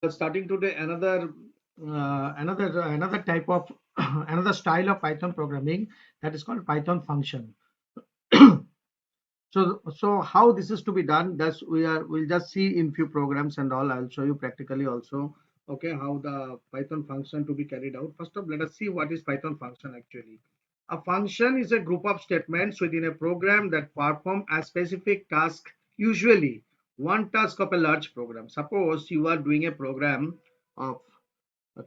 Starting today another type of another style of Python programming, that is called Python function. So how this is to be done, that's we'll just see in few programs and all. I'll show you practically also, okay, how the Python function to be carried out. First of all, let us see what is Python function actually. A function is a group of statements within a program that perform a specific task, usually one task of a large program. Suppose you are doing a program of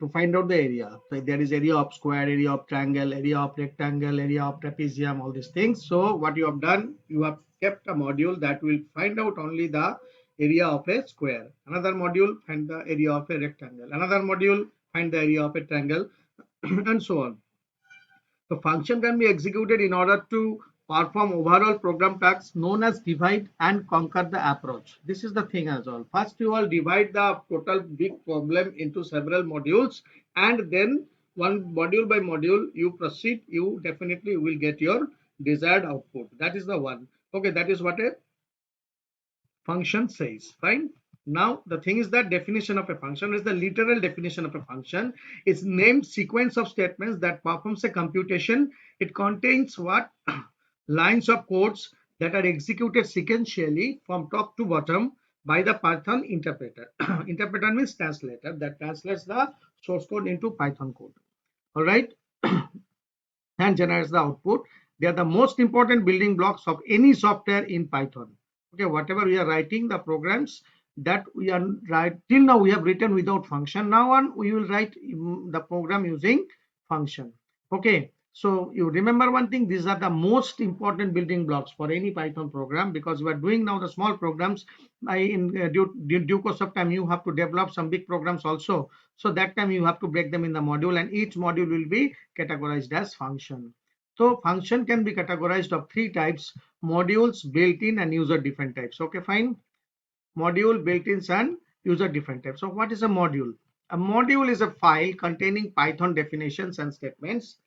to find out the area. So there is area of square, area of triangle, area of rectangle, area of trapezium, all these things. So what you have done, you have kept a module that will find out only the area of a square. Another module find the area of a rectangle. Another module find the area of a triangle, and so on. The function can be executed in order to perform overall program tasks known as divide and conquer the approach. This is the thing as well. First, you all divide the total big problem into several modules, and then one module by module you proceed. You definitely will get your desired output. That is the one. Okay, that is what a function says. Fine. Now the thing is that definition of a function is the literal definition of a function. It's named sequence of statements that performs a computation. It contains what lines of codes that are executed sequentially from top to bottom by the Python interpreter. Interpreter means translator that translates the source code into Python code. All right, and generates the output. They are the most important building blocks of any software in Python. Okay, whatever we are writing, the programs that we are right till now we have written without function. Now on we will write the program using function. Okay, so you remember one thing, these are the most important building blocks for any Python program, because we are doing now the small programs. In due course of time you have to develop some big programs also, so that time you have to break them in the module, and each module will be categorized as function. So function can be categorized of three types: modules, built-in, and user-defined types. Okay, fine. Module, built-ins, and user-defined types. So what is a module? A module is a file containing Python definitions and statements.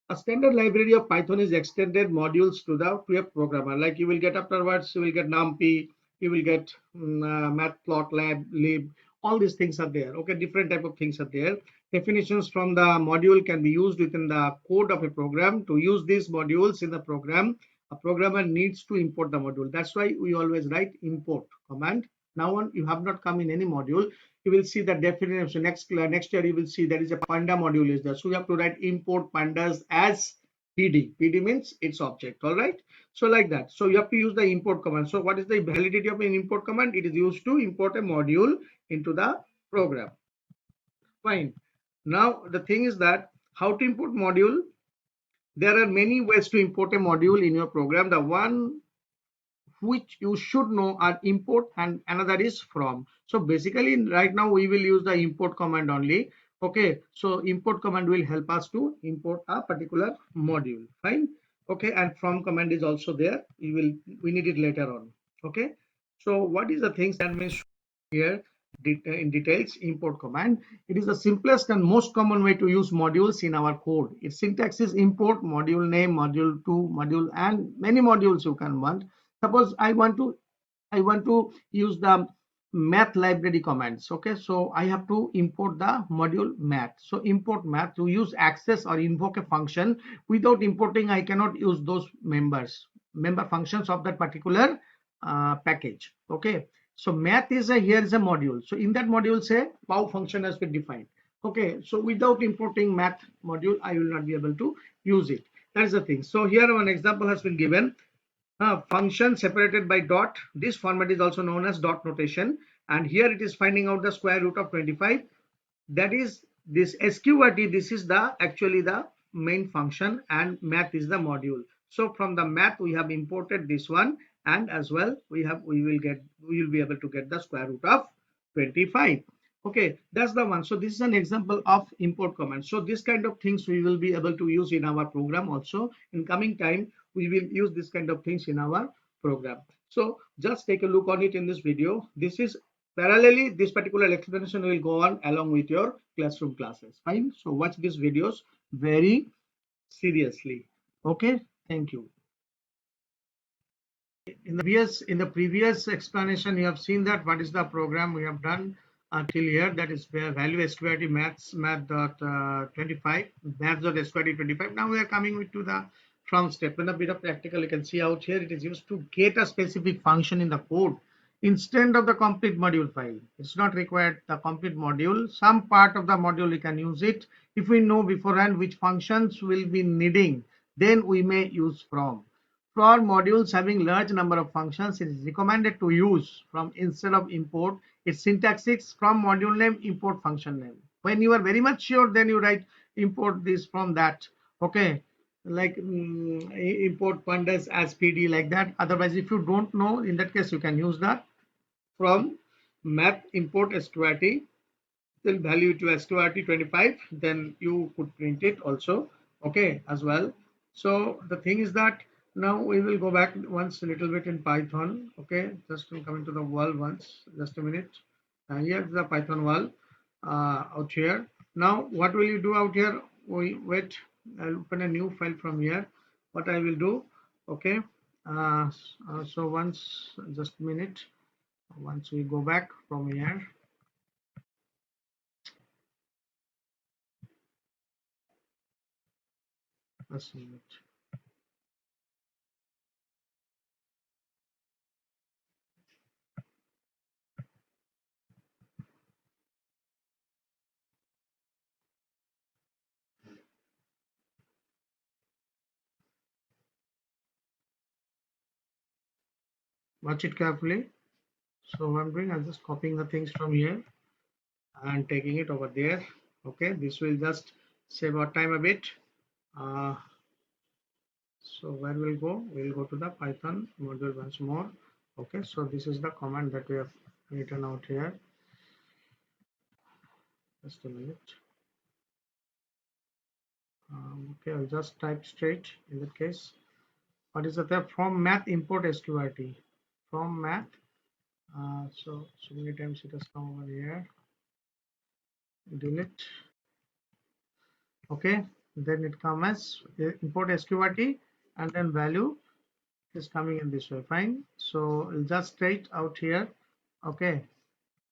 A standard library of Python is extended modules to a programmer. Like you will get afterwards, you will get NumPy, you will get Matplotlib, lib. All these things are there. Okay, different type of things are there. Definitions from the module can be used within the code of a program. To use these modules in the program, a programmer needs to import the module. That's why we always write import command. Now on, you have not come in any module, you will see the definition. So next year you will see there is a panda module is there. So you have to write import pandas as PD. PD means its object. All right. So like that. So you have to use the import command. So what is the validity of an import command? It is used to import a module into the program. Fine. Now the thing is that how to import module. There are many ways to import a module in your program. The one which you should know are import and another is from. So basically right now we will use the import command only. Okay, so import command will help us to import a particular module. Fine. Okay, and from command is also there. We need it later on. Okay, so what is the things that means here in details? Import command, it is the simplest and most common way to use modules in our code. Its syntax is import module name, module 2, module, and many modules you can want. Suppose I want to use the math library commands. Okay, so I have to import the module math. So import math, to use access or invoke a function. Without importing, I cannot use those member functions of that particular package. Okay, so math is here is a module. So in that module, say pow function has been defined. Okay, so without importing math module, I will not be able to use it. That is the thing. So here one example has been given. Function separated by dot. This format is also known as dot notation, and here it is finding out the square root of 25. That is this sqrt. This is the actually the main function, and math is the module. So from the math we have imported this one, and as well we will be able to get the square root of 25. Okay, that's the one. So this is an example of import command. So this kind of things we will be able to use in our program also. In coming time we will use this kind of things in our program. So just take a look on it in this video. This is parallelly, this particular explanation will go on along with your classroom classes. Fine. So watch these videos very seriously. Okay. Thank you. In the previous explanation, you have seen that what is the program we have done. until here, that is where value sqrt math dot 25 math dot sqrt 25. Now we are coming to the from step. In a bit of practical, you can see out here it is used to get a specific function in the code instead of the complete module file. It's not required the complete module. Some part of the module we can use it. If we know beforehand which functions will be needing, then we may use from. For modules having large number of functions, it is recommended to use from instead of import. Its syntax is from module name, import function name. When you are very much sure, then you write import this from that. Okay, like import pandas as PD like that. Otherwise, if you don't know, in that case, you can use that from math import sqrt, then value to sqrt 25, then you could print it also, okay, as well. So the thing is that now we will go back once a little bit in Python. Okay, just to come into the wall once, just a minute. Here's the Python wall out here. Now what will you do out here? We wait, I'll open a new file from here. What I will do, okay, so once, just a minute, once we go back from here, just a minute. Watch it carefully. So what I'm doing, I'm just copying the things from here and taking it over there. Okay, this will just save our time a bit. uh, so where we'll go, we'll go to the Python module once more. Okay, so this is the command that we have written out here. Just a minute. Okay, I'll just type straight in that case. What is that? From math import sqrt, from math. So many times it has come over here. Delete. Okay, then it comes as import sqrt, and then value is coming in this way. Fine, so we'll just straight out here. Okay,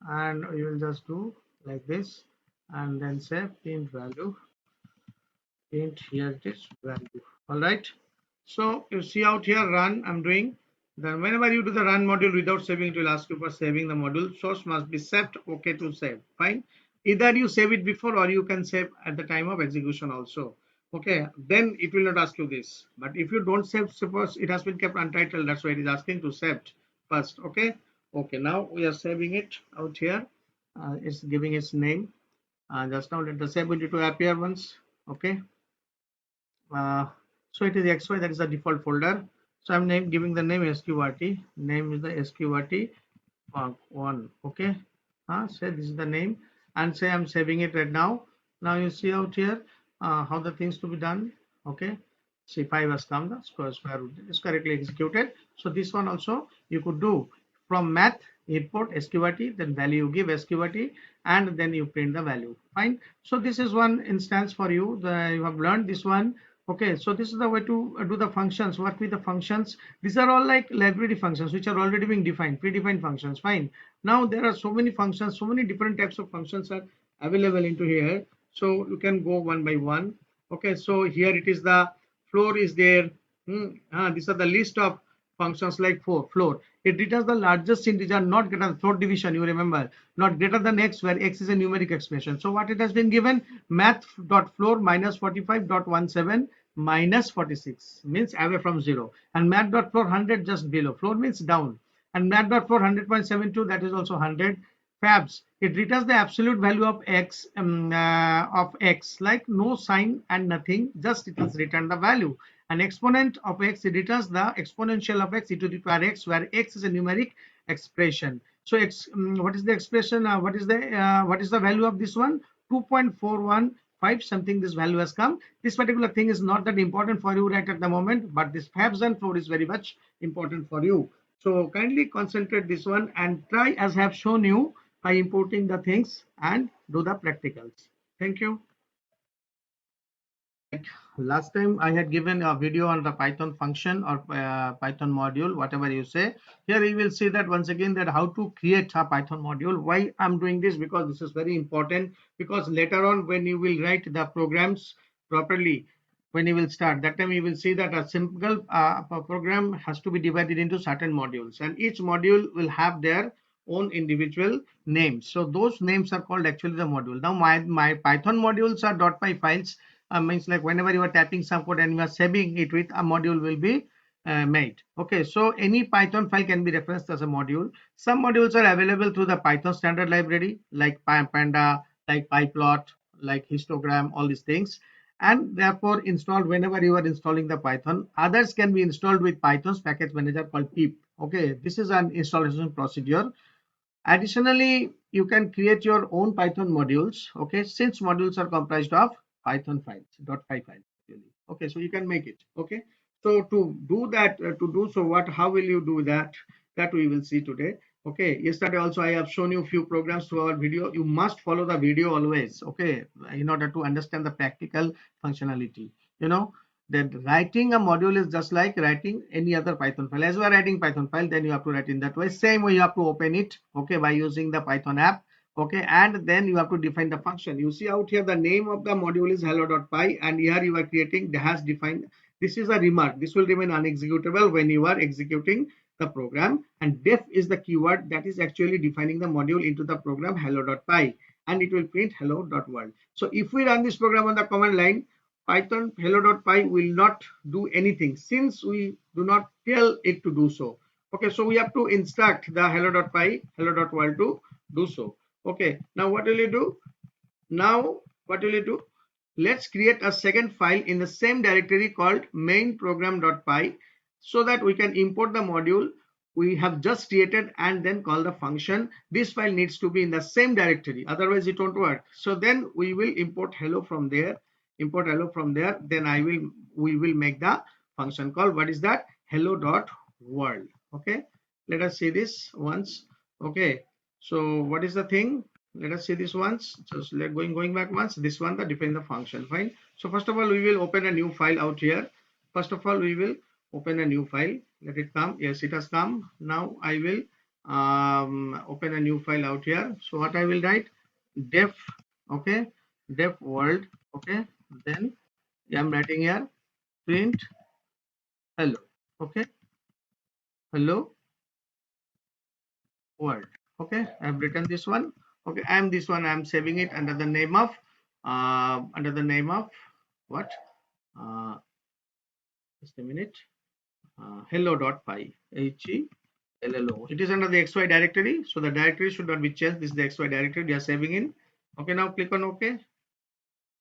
and we will just do like this, and then say print value, print, here it is, value. All right, so you see out here run I'm doing. Then whenever you do the run module without saving, it will ask you for saving the module. Source must be saved. Okay, to save. Fine, either you save it before or you can save at the time of execution also. Okay, then it will not ask you this. But if you don't save, suppose it has been kept untitled, that's why it is asking to save first. Okay, okay, now we are saving it out here. It's giving its name. Just now let the save window to appear once. Okay, uh, so it is xy, that is the default folder. So I'm giving the name sqrt. Name is the sqrt one. Okay, say this is the name, and say I'm saving it right now. Now you see out here how the things to be done. Okay, see 5 has come, the square root is correctly executed. So this one also you could do from math import sqrt, then value you give sqrt, and then you print the value. Fine, so this is one instance for you. You have learned this one. Okay, so this is the way to do the functions. What with the functions? These are all like library functions which are already being defined, predefined functions. Fine, now there are so many functions, so many different types of functions are available into here. So you can go one by one. Okay, so here it is, the floor is there. These are the list of functions like floor. It returns the largest integer, not greater than floor division. You remember, not greater than x, where x is a numeric expression. So what it has been given, math.floor minus 45.17 minus 46 means away from 0, and math.floor 100 just below. Floor means down, and math.floor 100.72, that is also 100. Fabs, it returns the absolute value of x, like no sign and nothing, just it has returned the value. An exponent of x, it returns the exponential of x e to the power x, where x is a numeric expression. So what is the expression? What is the value of this one? 2.415 something. This value has come. This particular thing is not that important for you right at the moment, but this fabs and floor is very much important for you. So kindly concentrate this one and try as I have shown you by importing the things and do the practicals. Thank you. last time I had given a video on the Python function or Python module, whatever you say. Here you will see that once again that how to create a Python module. Why I'm doing this? Because this is very important, because later on when you will write the programs properly, when you will start, that time you will see that a simple program has to be divided into certain modules, and each module will have their own individual names. So those names are called actually the module. Now my Python modules are .py files. Means like whenever you are typing some code and you are saving it with, a module will be made. Okay, so any Python file can be referenced as a module. Some modules are available through the Python standard library like Panda, like PyPlot, like histogram, all these things, and therefore installed whenever you are installing the Python. Others can be installed with Python's package manager called pip. Okay, this is an installation procedure. Additionally, you can create your own Python modules. Okay, since modules are comprised of Python files, .py files. Really. Okay, so you can make it. Okay, so to do that, how will you do that? That we will see today. Okay, yesterday also I have shown you a few programs through our video. You must follow the video always. Okay, in order to understand the practical functionality. You know, that writing a module is just like writing any other Python file. As you are writing Python file, then you have to write in that way. Same way you have to open it, okay, by using the Python app, okay, and then you have to define the function. You see out here the name of the module is hello.py, and here you are creating the has defined. This is a remark. This will remain unexecutable when you are executing the program, and def is the keyword that is actually defining the module into the program hello.py, and it will print hello.world. So if we run this program on the command line, Python hello.py will not do anything since we do not tell it to do so. Okay, so we have to instruct the hello.py, hello.world to do so. Okay, now what will you do? Now what will you do? Let's create a second file in the same directory called main program.py, so that we can import the module we have just created and then call the function. This file needs to be in the same directory, otherwise it won't work. So then we will import hello from there, then we will make the function call. What is that? Hello.world. Okay, let us see this once. Okay, so what is the thing? Let us see this once. Just going back once. This one, the define the function. Fine. So first of all, we will open a new file out here. First of all, we will open a new file. Let it come. Yes, it has come. Now I will open a new file out here. So what I will write? Def. Okay. Def world. Okay. Then I'm writing here print hello. Okay. Hello world. Okay. I've written this one. Okay. I'm saving it under the name of what? Uh, just a minute. Hello.py. Hello. It is under the XY directory. So the directory should not be changed. This is the XY directory we are saving in. Okay. Now click on OK.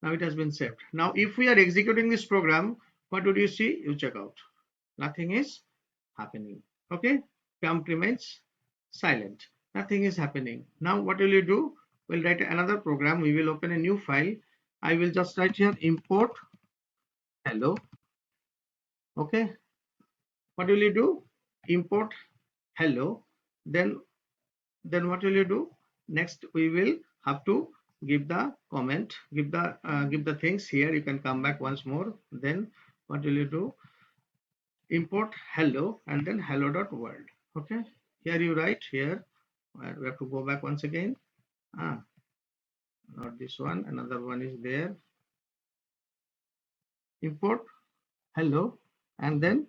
Now it has been saved. Now if we are executing this program, what would you see? You check out. Nothing is happening. Okay. Prompt remains silent. Nothing is happening. Now what will you do? We'll write another program. We will open a new file. I will just write here import hello. Okay. What will you do? Import hello. Then what will you do? Next we will have to give the comment, give the things here. You can come back once more. Then what will you do? Import hello and then hello.world. Okay, here you write here. We have to go back once again. Not this one, another one is there. Import hello and then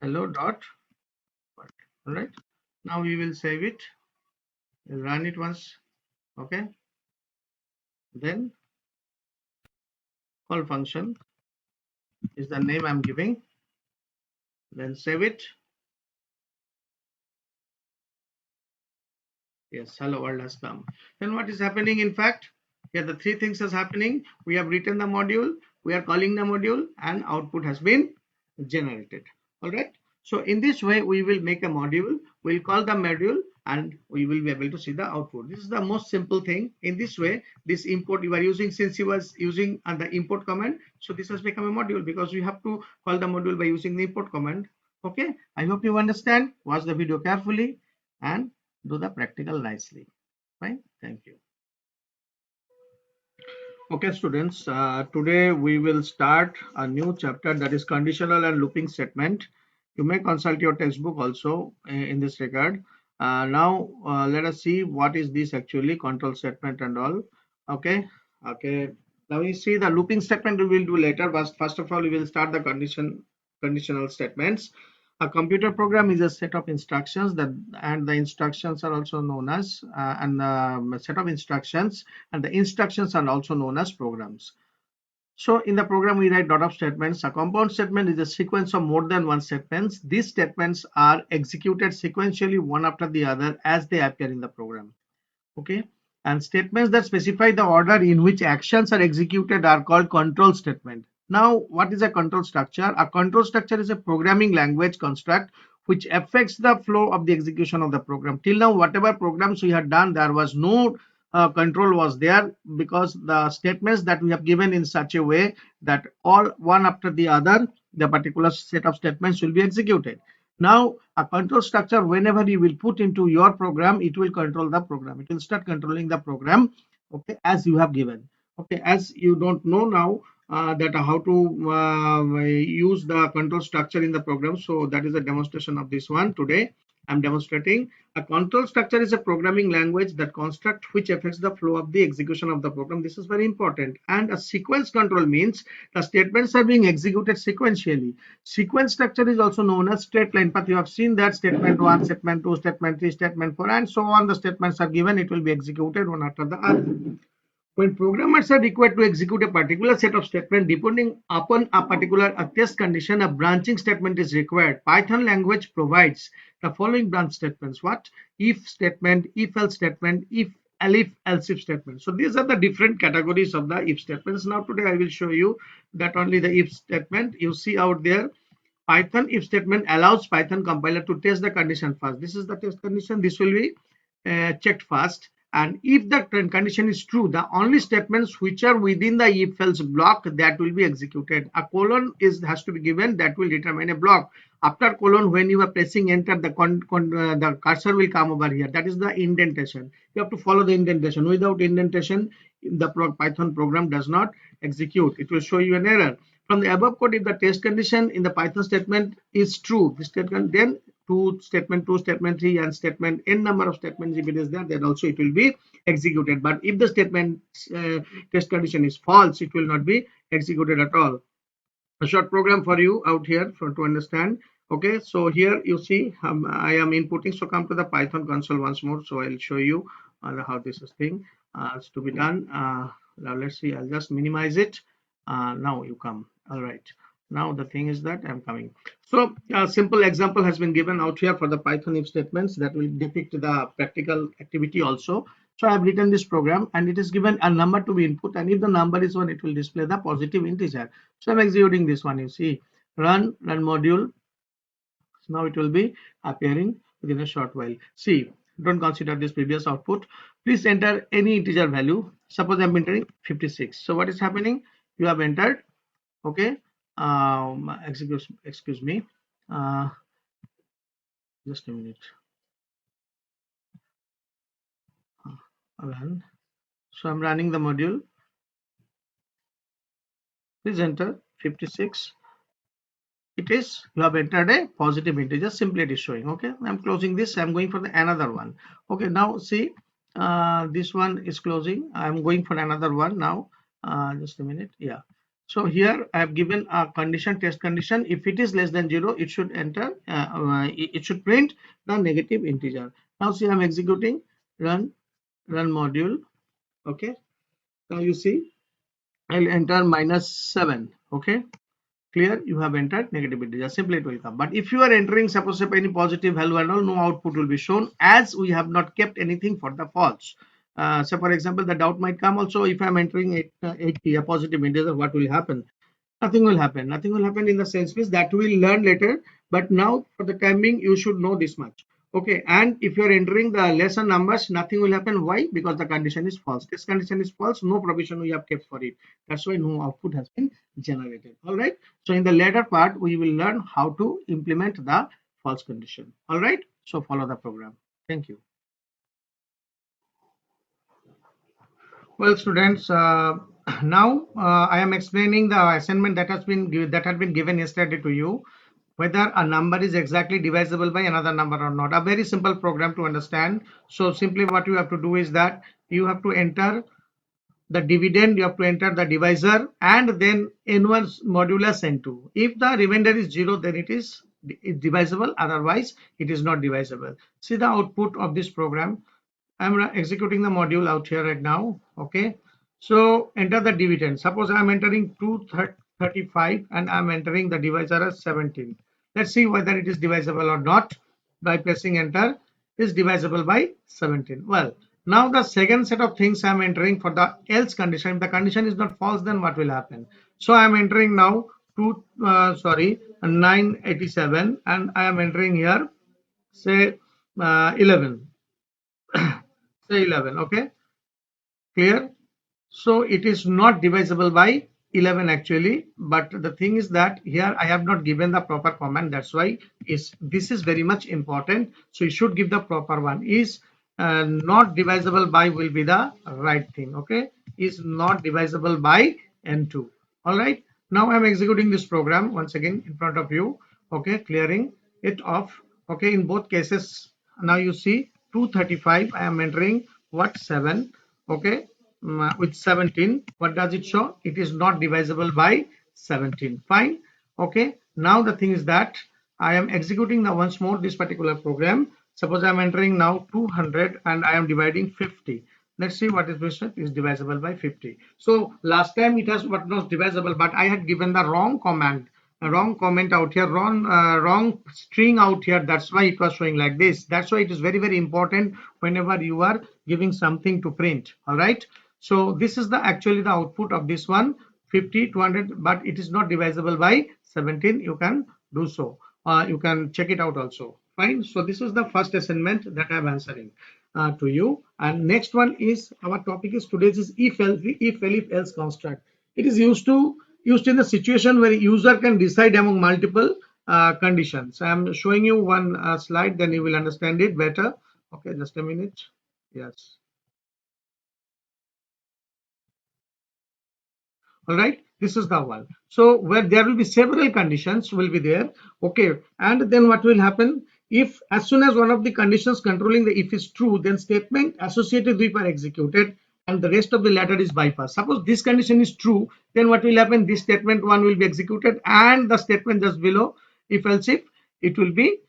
hello.world. All right, now we will save it, run it once. Okay, then call function is the name I'm giving, then save it. Yes, hello world has come. Then what is happening? In fact, here the three things is happening. We have written the module, we are calling the module, and output has been generated. All right, so in this way we will make a module, we'll call the module, and we will be able to see the output. This is the most simple thing. In this way, this import you are using, since you was using the import command, so this has become a module because we have to call the module by using the import command. Okay, I hope you understand. Watch the video carefully and do the practical nicely. Fine, thank you. Okay, students, today we will start a new chapter, that is conditional and looping statement. You may consult your textbook also in this regard. Now, let us see what is this actually, control statement and all. Okay, okay. Now we see the looping statement we will do later, but first of all, we will start the conditional statements. A computer program is a set of instructions that, and the instructions are also known as, set of instructions, and the instructions are also known as programs. So in the program, we write lot of statements. A compound statement is a sequence of more than one statements. These statements are executed sequentially one after the other as they appear in the program. Okay. And statements that specify the order in which actions are executed are called control statement. Now, what is a control structure? A control structure is a programming language construct which affects the flow of the execution of the program. Till now, whatever programs we had done, there was no control was there, because the statements that we have given in such a way that all one after the other, the particular set of statements will be executed. Now, a control structure, whenever you will put into your program, it will control the program. It will start controlling the program, okay, as you have given. Okay, as you don't know now that how to use the control structure in the program. So that is a demonstration of this one today. I'm demonstrating. A control structure is a programming language that construct which affects the flow of the execution of the program. This is very important. And a sequence control means the statements are being executed sequentially. Sequence structure is also known as straight line path. You have seen that statement 1, statement 2, statement 3, statement 4, and so on. The statements are given, it will be executed one after the other. When programmers are required to execute a particular set of statements, depending upon a particular test condition, a branching statement is required. Python language provides the following branch statements. What? If statement, if else statement, if else if statement. So these are the different categories of the if statements. Now today I will show you that only the if statement you see out there. Python if statement allows Python compiler to test the condition first. This is the test condition. This will be checked first. And if the condition is true, the only statements which are within the if else block that will be executed. A colon has to be given, that will determine a block. After colon, when you are pressing enter, the cursor will come over here. That is the indentation. You have to follow the indentation. Without indentation, the Python program does not execute. It will show you an error. From the above code, if the test condition in the Python statement is true, the statement then statement 2, statement 3, and statement n number of statements, if it is there, then also it will be executed. But if the statement test condition is false, it will not be executed at all. A short program for you out here to understand. Okay, so here you see I am inputting. So come to the Python console once more. So I'll show you how this is thing is to be done. Now let's see. I'll just minimize it. Now you come. All right. Now the thing is that I'm coming. So a simple example has been given out here for the Python if statements that will depict the practical activity also. So I have written this program and it is given a number to be input, and if the number is 1, it will display the positive integer. So I'm executing this one. You see, run module. So now it will be appearing within a short while. See, don't consider this previous output. Please enter any integer value. Suppose I'm entering 56. So what is happening? You have entered. Okay. Excuse me. Just a minute. Run. So I'm running the module. Please enter 56. It is, you have entered a positive integer, simply it is showing. Okay, I'm closing this. I'm going for the another one. Okay, now see, this one is closing. I'm going for another one now. Just a minute. Yeah, so here I have given a condition, test condition. If it is less than 0, it should enter it should print the negative integer. Now see, I'm executing run module. Okay, now you see I'll enter -7. Okay, clear, you have entered negative integer, simply it will come. But if you are entering, suppose any positive value and all, no output will be shown, as we have not kept anything for the false. So for example, the doubt might come also, if I'm entering 80, a positive integer, what will happen? Nothing will happen. Nothing will happen in the sense means that we'll learn later. But now for the time being, you should know this much. Okay, and if you're entering the lesser numbers, nothing will happen. Why? Because the condition is false. This condition is false, no provision we have kept for it. That's why no output has been generated. All right. So in the later part, we will learn how to implement the false condition. All right. So follow the program. Thank you. Well, students, Now I am explaining the assignment that had been given yesterday to you, whether a number is exactly divisible by another number or not. A very simple program to understand. So simply what you have to do is that you have to enter the dividend, you have to enter the divisor, and then n1 modulus n2. If the remainder is 0, then it is divisible, otherwise it is not divisible. See the output of this program. I'm executing the module out here right now. Okay, so enter the dividend. Suppose I'm entering 235 and I'm entering the divisor as 17. Let's see whether it is divisible or not by pressing enter. Is divisible by 17. Well, now the second set of things I'm entering for the else condition. If the condition is not false, then what will happen? So I'm entering now 987 and I am entering here say 11. Say 11. Okay, clear? So it is not divisible by 11 actually, but the thing is that here I have not given the proper command. That's why this is very much important. So you should give the proper one. Is not divisible by will be the right thing. Okay, is not divisible by n2. All right. Now I'm executing this program once again in front of you. Okay, clearing it off. Okay, in both cases. Now you see 235. I am entering what 7. Okay, with 17. What does it show? It is not divisible by 17. Fine. Okay, now the thing is that I am executing now once more this particular program. Suppose I am entering now 200 and I am dividing 50. Let's see what is missing. Is divisible by 50. So last time it has what was divisible, but I had given the wrong command, a wrong comment out here, wrong string out here. That's why it was showing like this. That's why it is very, very important whenever you are giving something to print. All right. So this is the actually the output of this one, 50, 200, but it is not divisible by 17. You can do so. You can check it out also. Fine. So this is the first assignment that I'm answering to you. And next one is our topic is today's is if else construct. It is used in the situation where user can decide among multiple conditions. I'm showing you one slide, then you will understand it better. Okay, just a minute. Yes. All right, this is the one. So where there will be several conditions will be there. Okay, and then what will happen if as soon as one of the conditions controlling the if is true, then statement associated with are executed and the rest of the ladder is bypassed. Suppose this condition is true, then what will happen? This statement one will be executed and the statement just below if else if it will be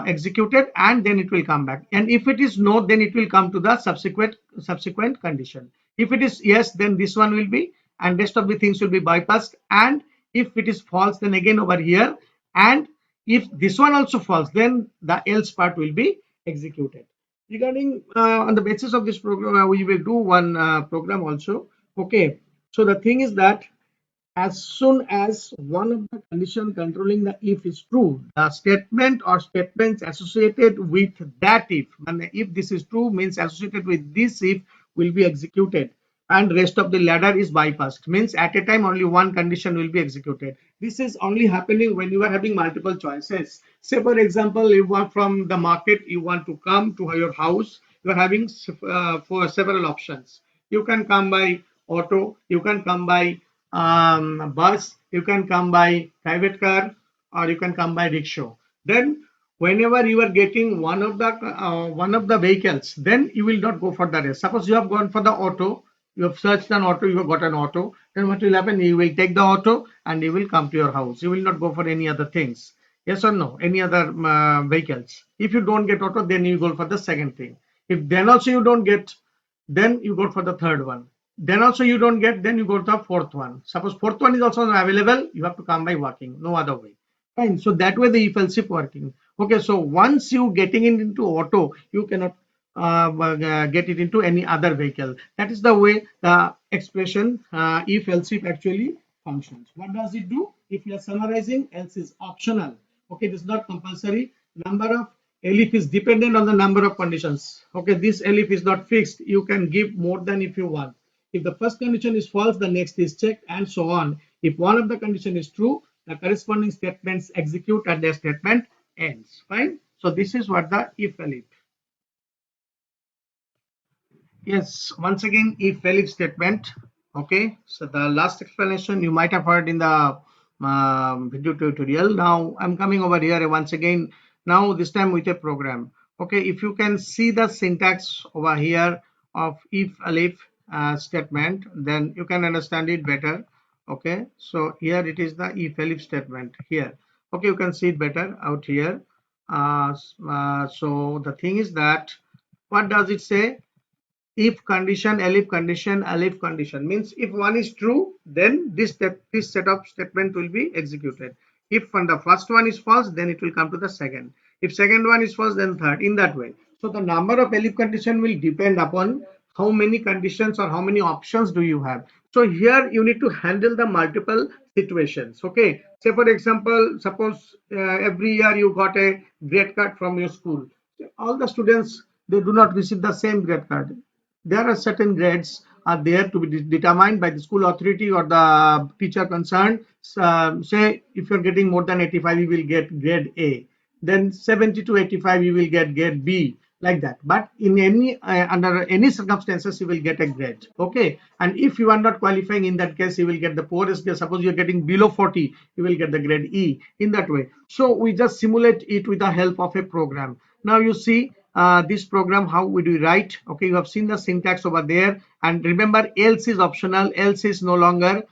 executed and then it will come back. And if it is no, then it will come to the subsequent condition. If it is yes, then this one will be and rest of the things will be bypassed, and if it is false then again over here, and if this one also false then the else part will be executed. Regarding on the basis of this program we will do one program also. Okay, so the thing is that as soon as one of the condition controlling the if is true, the statement or statements associated with that if, and if this is true means associated with this if will be executed and rest of the ladder is bypassed, means at a time only one condition will be executed. This is only happening when you are having multiple choices. Say for example, you are from the market, you want to come to your house, you are having for several options. You can come by auto, you can come by bus, you can come by private car, or you can come by rickshaw. Then whenever you are getting one of the vehicles, then you will not go for the rest. Suppose you have gone for the auto, you have searched an auto, you have got an auto, then what will happen? You will take the auto and you will come to your house. You will not go for any other things. Yes or no? Any other vehicles. If you don't get auto, then you go for the second thing. If then also you don't get, then you go for the third one. Then also you don't get, then you go to the fourth one. Suppose fourth one is also not available, you have to come by walking, no other way. Fine. So that way the if else if working. Okay, so once you getting it into auto, you cannot get it into any other vehicle. That is the way the expression if else if actually functions. What does it do? If you are summarizing, else is optional. Okay, this is not compulsory. Number of elif is dependent on the number of conditions. Okay, this elif is not fixed. You can give more than if you want. If the first condition is false, the next is checked and so on. If one of the condition is true, the corresponding statements execute and their statement ends. Fine. So this is what the if elif. Yes, once again if elif statement. Okay, so the last explanation you might have heard in the video tutorial. Now I'm coming over here once again, now this time with a program. Okay, if you can see the syntax over here of if elif statement, then you can understand it better. Okay, so here it is the if elif statement here. Okay, you can see it better out here. So the thing is that, what does it say? If condition, elif condition means if one is true, then this set of statement will be executed. If from the first one is false, then it will come to the second. If second one is false, then third, in that way. So the number of elif condition will depend upon how many conditions or how many options do you have. So here you need to handle the multiple situations. Okay, say for example, suppose every year you got a grade card from your school. All the students, they do not receive the same grade card. There are certain grades are there to be determined by the school authority or the teacher concerned. Say if you're getting more than 85, you will get grade A. Then 70 to 85, you will get grade B, like that. But in any under any circumstances, you will get a grade. Okay. And if you are not qualifying, in that case, you will get the poorest grade. Suppose you're getting below 40, you will get the grade E, in that way. So we just simulate it with the help of a program. Now you see this program, how we do write. Okay, you have seen the syntax over there, and remember, else is optional, else is no longer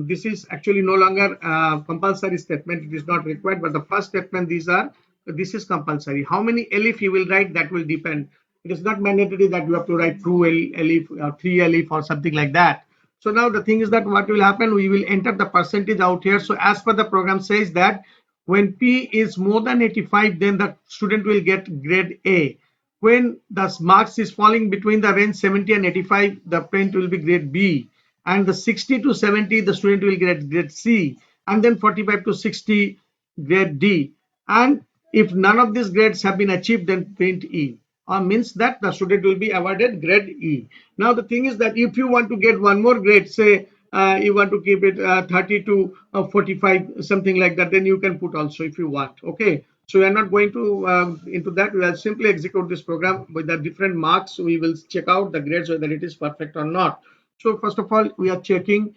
this is actually no longer compulsory statement. It is not required, but the first statement, this is compulsory. How many elif you will write, that will depend. It is not mandatory that you have to write two elif or three elif or something like that. So now the thing is that what will happen, we will enter the percentage out here. So as per the program says that when P is more than 85, then the student will get grade A. When the marks is falling between the range 70 and 85, the print will be grade B. And the 60 to 70, the student will get grade C. And then 45 to 60, grade D. And if none of these grades have been achieved, then print E. Means that the student will be awarded grade E. Now the thing is that if you want to get one more grade, say you want to keep it 30 to 45, something like that, then you can put also if you want. Okay, so we are not going to into that. We will simply execute this program with the different marks. We will check out the grades whether it is perfect or not. So first of all, we are checking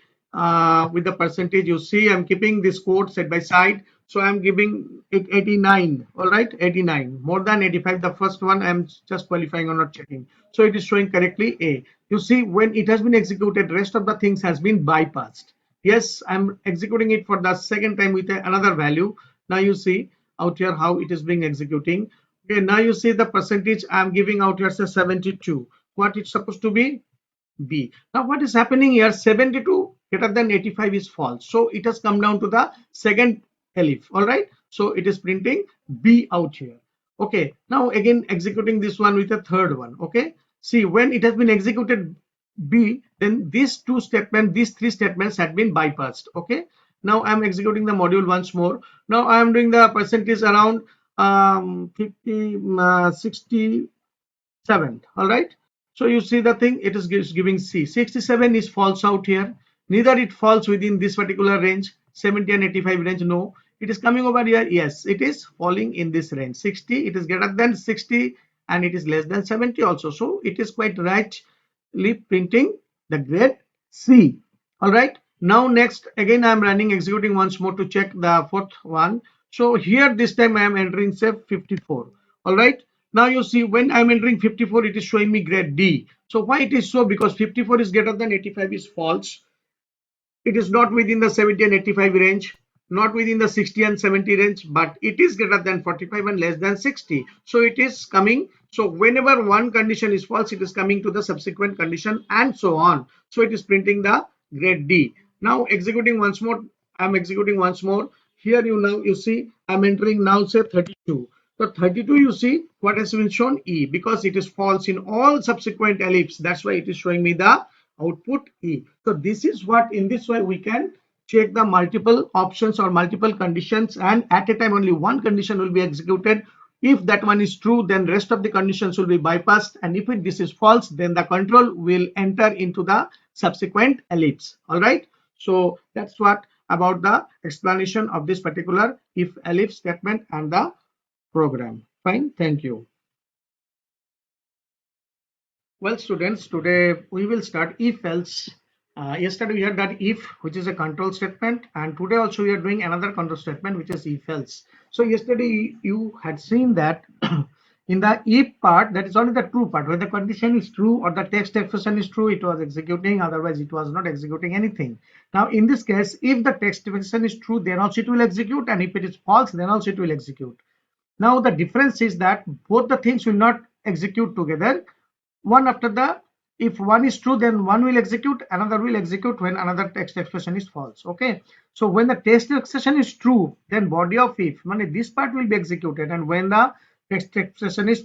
with the percentage. You see, I'm keeping this code side by side. So I'm giving it 89. All right, 89. More than 85. The first one I'm just qualifying or not checking. So it is showing correctly A. You see, when it has been executed, rest of the things has been bypassed. Yes, I'm executing it for the second time with another value. Now you see out here how it is being executing. Okay, now you see the percentage I'm giving out here says 72. What it's supposed to be? B. Now what is happening here? 72 greater than 85 is false. So it has come down to the second elif. All right. So it is printing B out here. Okay. Now again executing this one with a third one. Okay. See, when it has been executed B, then these three statements had been bypassed. Okay. Now I'm executing the module once more. Now I am doing the percentage around 67. All right. So you see the thing, it is giving C. 67 is false out here. Neither it falls within this particular range, 70 and 85 range. No, it is coming over here. Yes, it is falling in this range. 60, it is greater than 60 and it is less than 70 also. So it is quite rightly printing the grade C. All right. Now next, again I am running, executing once more to check the fourth one. So here this time I am entering say 54. All right. Now you see when I'm entering 54, it is showing me grade D. So why it is so? Because 54 is greater than 85 is false. It is not within the 70 and 85 range, not within the 60 and 70 range, but it is greater than 45 and less than 60. So it is coming. So whenever one condition is false, it is coming to the subsequent condition and so on. So it is printing the grade D. Now executing once more, I'm executing once more. Here you see I'm entering now say 32. So 32, you see what has been shown E, because it is false in all subsequent ellipses. That's why it is showing me the output E. So this is what, in this way we can check the multiple options or multiple conditions, and at a time only one condition will be executed. If that one is true, then rest of the conditions will be bypassed, and if this is false, then the control will enter into the subsequent ellipse. All right. So that's what about the explanation of this particular if ellipse statement and the program. Fine. Thank you. Well, students, today we will start if else. Yesterday we had that if, which is a control statement, and today also we are doing another control statement, which is if else. So yesterday you had seen that in the if part, that is only the true part, where the condition is true or the text expression is true, it was executing, otherwise it was not executing anything. Now in this case, if the text expression is true, then also it will execute, and if it is false, then also it will execute. Now the difference is that both the things will not execute together. One after the, if one is true, then one will execute, another will execute when another text expression is false. Okay, so when the text expression is true, then body of if, meaning this part will be executed, and when the text expression is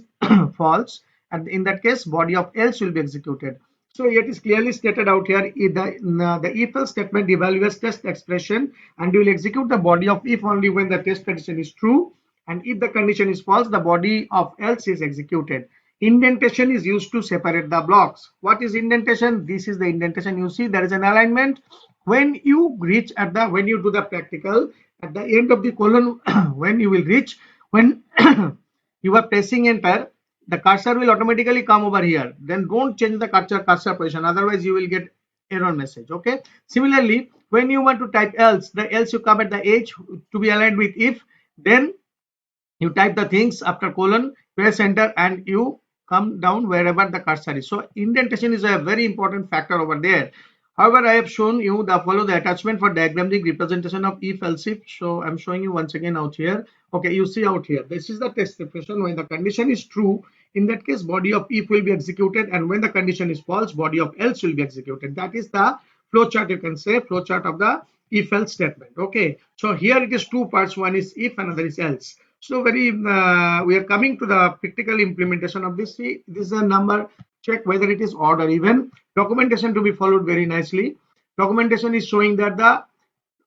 false, and in that case body of else will be executed. So it is clearly stated out here, the if else statement evaluates test expression and will execute the body of if only when the test condition is true, and if the condition is false, the body of else is executed. Indentation is used to separate the blocks. What is indentation? This is the indentation. You see there is an alignment. When you reach at the, when you do the practical, at the end of the colon, when you will reach, when you are pressing enter, the cursor will automatically come over here. Then don't change the cursor position, otherwise you will get error message. Okay, similarly when you want to type else, the else you come at the edge to be aligned with if, then you type the things after colon, press enter, and you come down wherever the cursor is. So indentation is a very important factor over there. However, I have shown you the follow the attachment for diagrammatic representation of if else if. So I'm showing you once again out here. Okay, you see out here, this is the test expression. When the condition is true, in that case body of if will be executed, and when the condition is false, body of else will be executed. That is the flow chart, you can say flow chart of the if else statement. Okay, so here it is two parts, one is if, another is else. So we are coming to the practical implementation of this. See, this is a number, check whether it is odd or even. Documentation to be followed very nicely. Documentation is showing that the,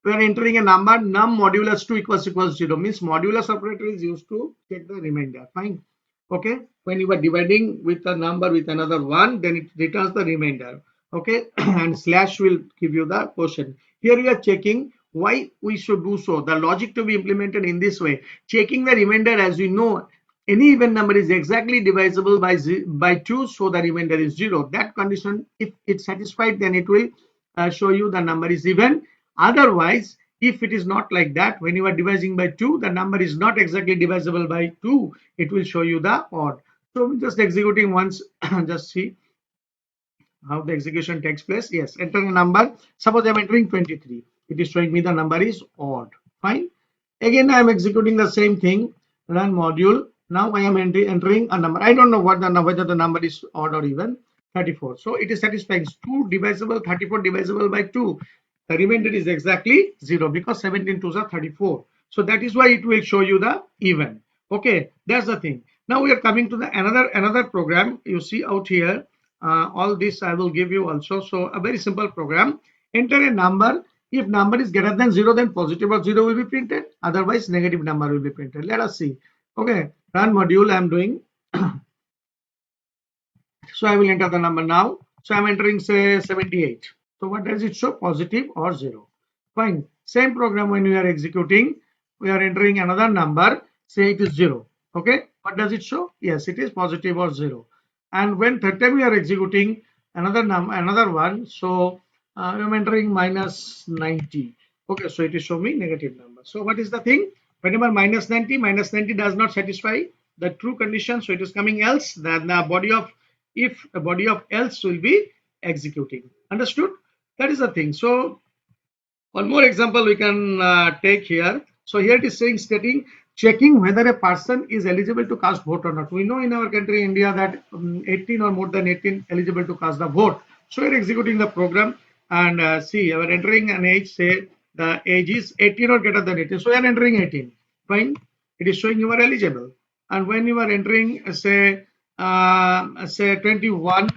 we are entering a number, num modulus 2 equals 0, means modulus operator is used to take the remainder. Fine. Okay, when you are dividing with a number with another one, then it returns the remainder. Okay, and slash will give you the quotient. Here we are checking why we should do so. The logic to be implemented in this way, checking the remainder. As we know, any even number is exactly divisible by 2, so the remainder is 0. That condition, if it's satisfied, then it will show you the number is even. Otherwise, if it is not like that, when you are dividing by 2, the number is not exactly divisible by 2, it will show you the odd. So just executing once, just see how the execution takes place. Yes, enter a number. Suppose I'm entering 23. It is showing me the number is odd. Fine. Again, I am executing the same thing. Run module. Now I am entering a number. I don't know what the number, whether the number is odd or even. 34. So it is satisfying. 2 divisible, 34 divisible by 2. The remainder is exactly 0 because 17 2s are 34. So that is why it will show you the even. Okay, that's the thing. Now we are coming to the another program. You see out here, all this I will give you also. So a very simple program. Enter a number. If number is greater than 0, then positive or 0 will be printed. Otherwise, negative number will be printed. Let us see. Okay, run module I am doing. So I will enter the number now. So I'm entering say 78. So what does it show? Positive or 0. Fine. Same program when we are executing, we are entering another number. Say it is 0. Okay. What does it show? Yes, it is positive or 0. And when third time we are executing another one. So I'm entering minus 90. Okay. So it is showing me negative number. So what is the thing? Whenever minus 90 does not satisfy the true condition. So it is coming else. Then the body of if, the body of else will be executing. Understood? That is the thing. So one more example we can take here. So here it is saying stating checking whether a person is eligible to cast vote or not. We know in our country India that 18 or more than 18 eligible to cast the vote. So we're executing the program and see we're entering an age, say the age is 18 or greater than 18. So we are entering 18. Fine. It is showing you are eligible. And when you are entering say 21,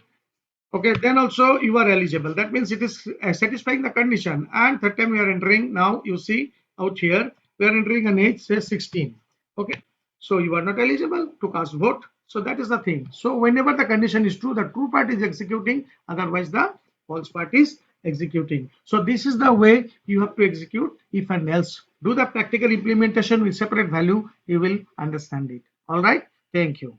okay, then also you are eligible. That means it is satisfying the condition. And third time we are entering, now you see out here we are entering an age say 16. Okay, so you are not eligible to cast vote. So that is the thing. So whenever the condition is true, the true part is executing, otherwise the false part is executing. So this is the way you have to execute if and else. Do the practical implementation with separate value, you will understand it. All right, thank you.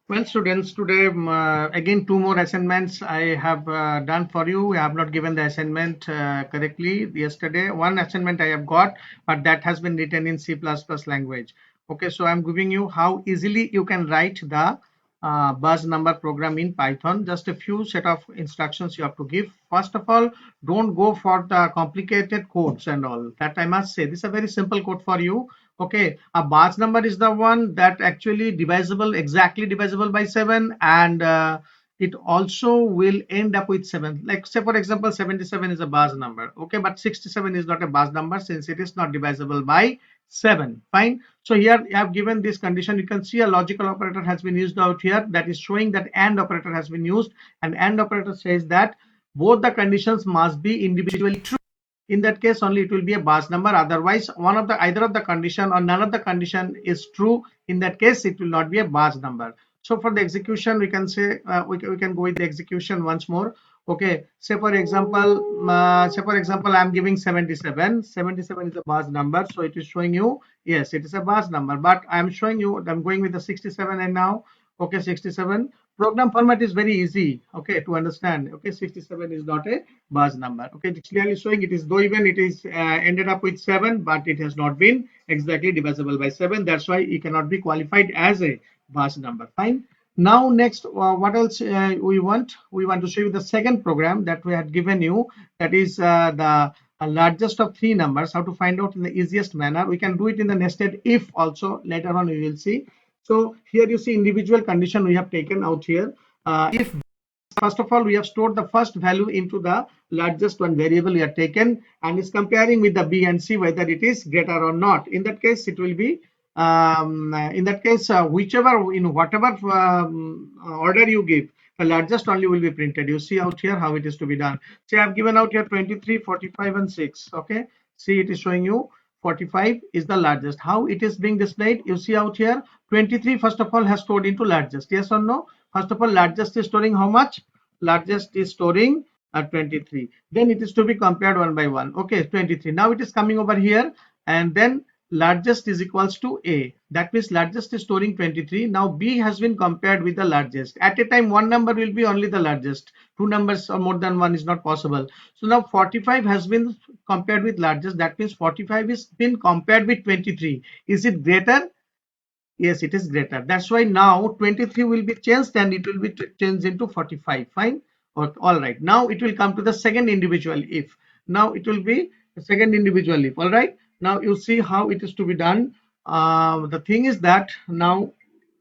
Well, students, today again 2 more assignments I have done for you. I have not given the assignment correctly yesterday. One assignment I have got, but that has been written in C++ language. Okay, so I'm giving you how easily you can write the bus number program in Python. Just a few set of instructions you have to give. First of all, don't go for the complicated codes and all. That I must say, this is a very simple code for you. Okay, a Bach number is the one that actually divisible, exactly divisible by 7, and it also will end up with 7. Like say for example 77 is a Bach number, okay, but 67 is not a Bach number since it is not divisible by 7. Fine. So here I have given this condition. You can see a logical operator has been used out here, that is showing that AND operator has been used, and AND operator says that both the conditions must be individually true. In that case only it will be a Bach number, otherwise one of the either of the condition or none of the condition is true. In that case it will not be a Bach number. So for the execution we can say we can go with the execution once more. Okay, say for example I'm giving 77 is a Bach number, so it is showing you yes it is a Bach number, but I'm showing you I'm going with the 67, and now okay 67 program format is very easy, okay, to understand. Okay, 67 is not a Bach number. Okay, it's clearly showing it is, though even it is ended up with 7, but it has not been exactly divisible by 7. That's why it cannot be qualified as a Bach number. Fine. Now next, what else we want? We want to show you the second program that we had given you. That is the largest of three numbers. How to find out in the easiest manner? We can do it in the nested if also. Later on we will see. So here you see individual condition we have taken out here. If first of all we have stored the first value into the largest one variable we have taken, and is comparing with the b and c whether it is greater or not. In that case it will be whichever in whatever order you give, the largest only will be printed. You see out here how it is to be done. Say I've given out here 23, 45 and 6. Okay, see it is showing you 45 is the largest. How it is being displayed, you see out here 23 first of all has stored into largest, yes or no? First of all, largest is storing how much? Largest is storing 23. Then it is to be compared one by one. Okay, 23. Now it is coming over here, and then largest is equals to A. That means largest is storing 23. Now B has been compared with the largest. At a time, one number will be only the largest. Two numbers or more than one is not possible. So now 45 has been compared with largest. That means 45 is been compared with 23. Is it greater? Yes, it is greater. That's why now 23 will be changed and it will be changed into 45. Fine. All right. Now it will come to the second individual if. Now it will be the second individual if. All right. Now you see how it is to be done. The thing is that now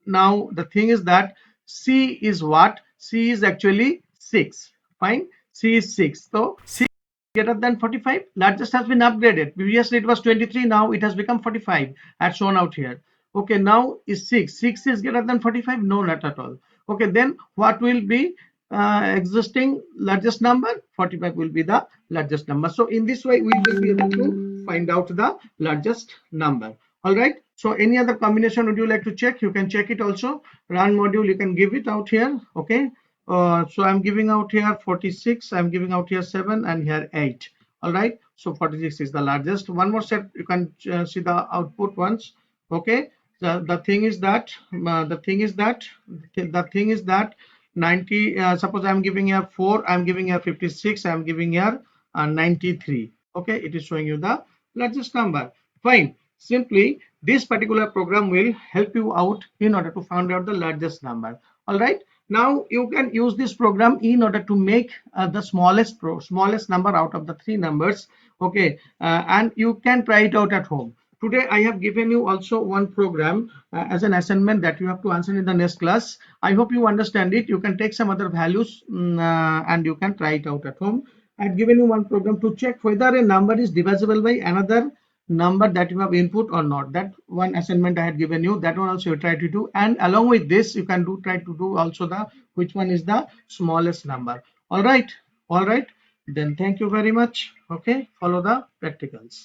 the thing is that C is what? C is actually 6. Fine. C is 6. So C greater than 45. Largest has been upgraded. Previously it was 23. Now it has become 45 as shown out here. Okay, now is 6. 6 is greater than 45? No, not at all. Okay, then what will be existing largest number? 45 will be the largest number. So in this way, we will be able to find out the largest number. All right. So any other combination would you like to check? You can check it also. Run module, you can give it out here. Okay. So I'm giving out here 46. I'm giving out here 7 and here 8. All right. So 46 is the largest. One more step. You can see the output once. Okay. The thing is that 90, suppose I'm giving here 4, I'm giving here 56, I'm giving here 93. Okay, it is showing you the largest number. Fine. Simply this particular program will help you out in order to find out the largest number. All right. Now you can use this program in order to make the smallest number out of the three numbers. Okay, and you can try it out at home. Today I have given you also one program as an assignment that you have to answer in the next class. I hope you understand it. You can take some other values and you can try it out at home. I've given you one program to check whether a number is divisible by another number that you have input or not. That one assignment I had given you, that one also you try to do, and along with this you can try to do also the which one is the smallest number. All right, then thank you very much. Okay, follow the practicals.